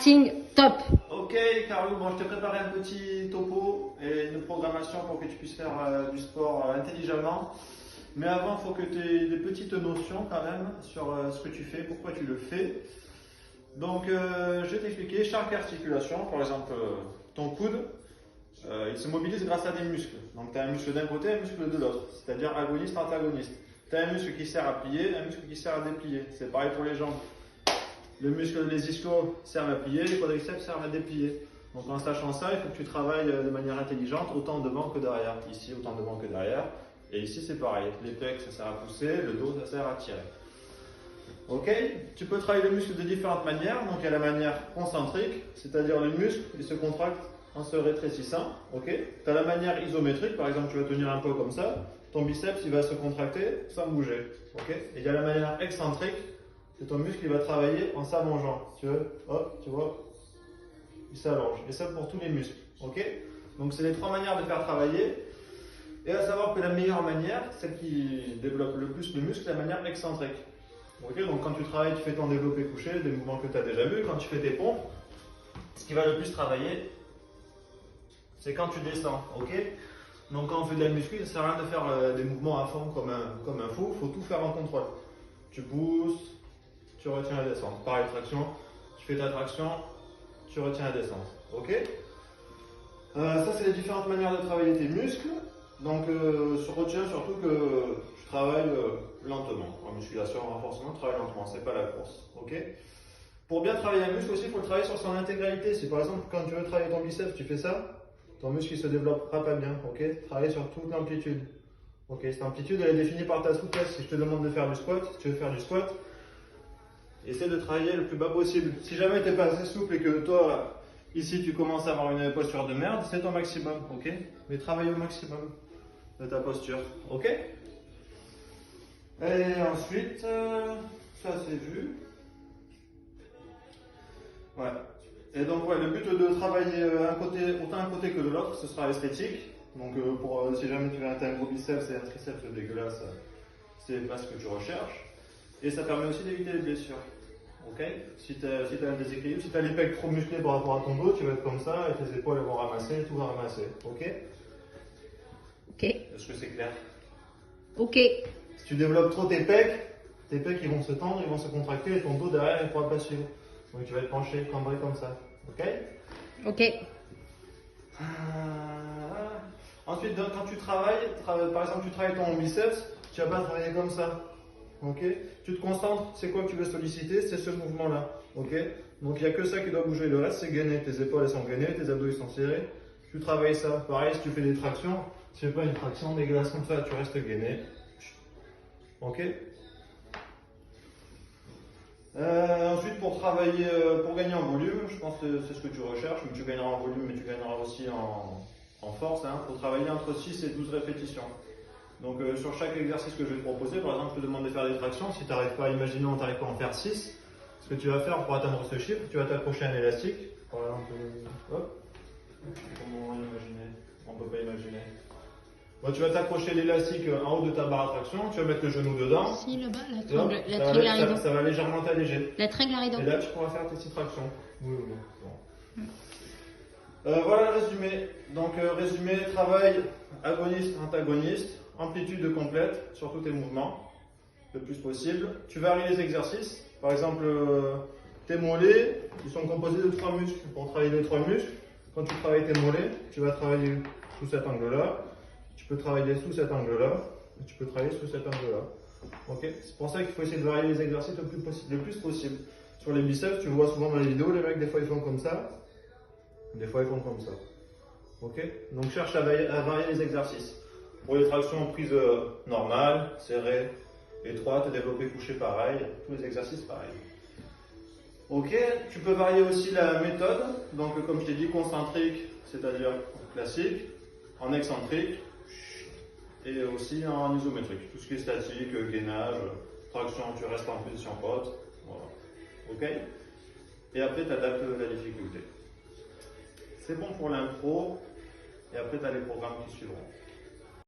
acting top. Ok Carlo, bon, je t'ai préparé un petit topo et une programmation pour que tu puisses faire du sport intelligemment. Mais avant, il faut que tu aies des petites notions quand même sur ce que tu fais, pourquoi tu le fais. Donc, je vais t'expliquer chaque articulation, par exemple ton coude, il se mobilise grâce à des muscles. Donc, tu as un muscle d'un côté et un muscle de l'autre, c'est-à-dire agoniste, antagoniste. Tu as un muscle qui sert à plier, un muscle qui sert à déplier. C'est pareil pour les jambes. Le muscle des ischios sert à plier, les quadriceps servent à déplier. Donc en sachant ça, il faut que tu travailles de manière intelligente, autant devant que derrière. Ici, autant devant que derrière. Et ici, c'est pareil. Les pecs, ça sert à pousser, le dos, ça sert à tirer. Ok? Tu peux travailler le muscle de différentes manières. Donc il y a la manière concentrique, c'est-à-dire le muscle, il se contracte en se rétrécissant. Ok? Tu as la manière isométrique, par exemple, tu vas tenir un peu comme ça. Ton biceps, il va se contracter sans bouger. Ok? Et il y a la manière excentrique. C'est ton muscle qui va travailler en s'allongeant. Tu veux, hop, tu vois, il s'allonge. Et ça pour tous les muscles. Ok? Donc c'est les trois manières de faire travailler. Et à savoir que la meilleure manière, celle qui développe le plus le muscle, c'est la manière excentrique. Ok? Donc quand tu travailles, tu fais ton développé couché, des mouvements que tu as déjà vus. Quand tu fais tes pompes, ce qui va le plus travailler, c'est quand tu descends. Ok? Donc quand on fait de la muscu, ça ne sert à rien de faire des mouvements à fond comme un fou. Il faut tout faire en contrôle. Tu pousses. Tu retiens la descente. Pareil, traction, tu fais ta traction, tu retiens la descente. Ok? Ça, c'est les différentes manières de travailler tes muscles. Donc, retiens surtout que je travaille lentement. En musculation, en renforcement, je travaille lentement, c'est pas la course. Ok? Pour bien travailler un muscle aussi, il faut le travailler sur son intégralité. Si par exemple, quand tu veux travailler ton biceps, tu fais ça, ton muscle ne se développera pas bien. Ok? Travaille sur toute l'amplitude. Ok? Cette amplitude, elle est définie par ta souplesse. Si je te demande de faire du squat, si tu veux faire du squat, essaie de travailler le plus bas possible. Si jamais tu n'es pas assez souple et que toi, ici, tu commences à avoir une posture de merde, c'est ton maximum, ok? Mais travaille au maximum de ta posture, ok? Et ensuite, ça c'est vu. Ouais. Et donc, ouais, le but de travailler autant un côté que de l'autre, ce sera esthétique. Donc, si jamais tu veux un gros biceps et un triceps dégueulasse, c'est pas ce que tu recherches. Et ça permet aussi d'éviter les blessures. Ok? Si tu as un déséquilibre, si tu as les pecs trop musclés par rapport à ton dos, tu vas être comme ça et tes épaules vont ramasser, tout va ramasser. Ok? Ok. Est-ce que c'est clair? Ok. Si tu développes trop tes pecs ils vont se tendre, ils vont se contracter et ton dos derrière il ne pourra pas suivre. Donc tu vas être penché, cambré comme ça. Ok? Ok. Ensuite, quand tu travailles, par exemple, tu travailles ton biceps, tu vas pas travailler comme ça. Ok? Tu te concentres, c'est quoi que tu veux solliciter? C'est ce mouvement-là. Ok? Donc il n'y a que ça qui doit bouger. Le reste, c'est gainé. Tes épaules elles sont gainées, tes abdos ils sont serrés. Tu travailles ça. Pareil, si tu fais des tractions, tu fais pas une traction dégueulasse comme ça, tu restes gainé. Ok? Ensuite, pour travailler, pour gagner en volume, je pense que c'est ce que tu recherches, mais tu gagneras en volume, mais tu gagneras aussi en force. Hein, pour travailler entre 6 et 12 répétitions. Donc sur chaque exercice que je vais te proposer, par exemple, je te demande de faire des tractions. Si tu n'arrives pas, imaginons, tu n'arrives pas à en faire 6, ce que tu vas faire pour atteindre ce chiffre, tu vas t'accrocher à un élastique. Par exemple, hop. Comment imaginer? On ne peut pas imaginer. Bon, tu vas t'accrocher l'élastique en haut de ta barre à traction, tu vas mettre le genou dedans. Si, là-bas, ça va légèrement t'alléger. La triglaridon. Et là, tu pourras faire tes 6 tractions. Oui, oui. Bon. Voilà le résumé. Donc, résumé, travail agoniste, antagoniste, amplitude complète sur tous tes mouvements, le plus possible. Tu varies les exercices. Par exemple, tes mollets, ils sont composés de 3 muscles. Pour travailler les 3 muscles, quand tu travailles tes mollets, tu vas travailler sous cet angle-là. Tu peux travailler sous cet angle-là. Et tu peux travailler sous cet angle-là. Okay? C'est pour ça qu'il faut essayer de varier les exercices le plus possible. Sur les biceps, tu vois souvent dans les vidéos, les mecs, des fois ils font comme ça. Des fois ils font comme ça. Ok? Donc cherche à varier les exercices. Pour les tractions prises normales, serrées, étroites, développées, couchées, pareil. Tous les exercices pareil. Ok? Tu peux varier aussi la méthode. Donc comme je t'ai dit, concentrique, c'est-à-dire classique, en excentrique et aussi en isométrique. Tout ce qui est statique, gainage, traction, tu restes en position haute. Voilà. Ok? Et après tu adaptes la difficulté. C'est bon pour l'intro, et après tu as les programmes qui suivront.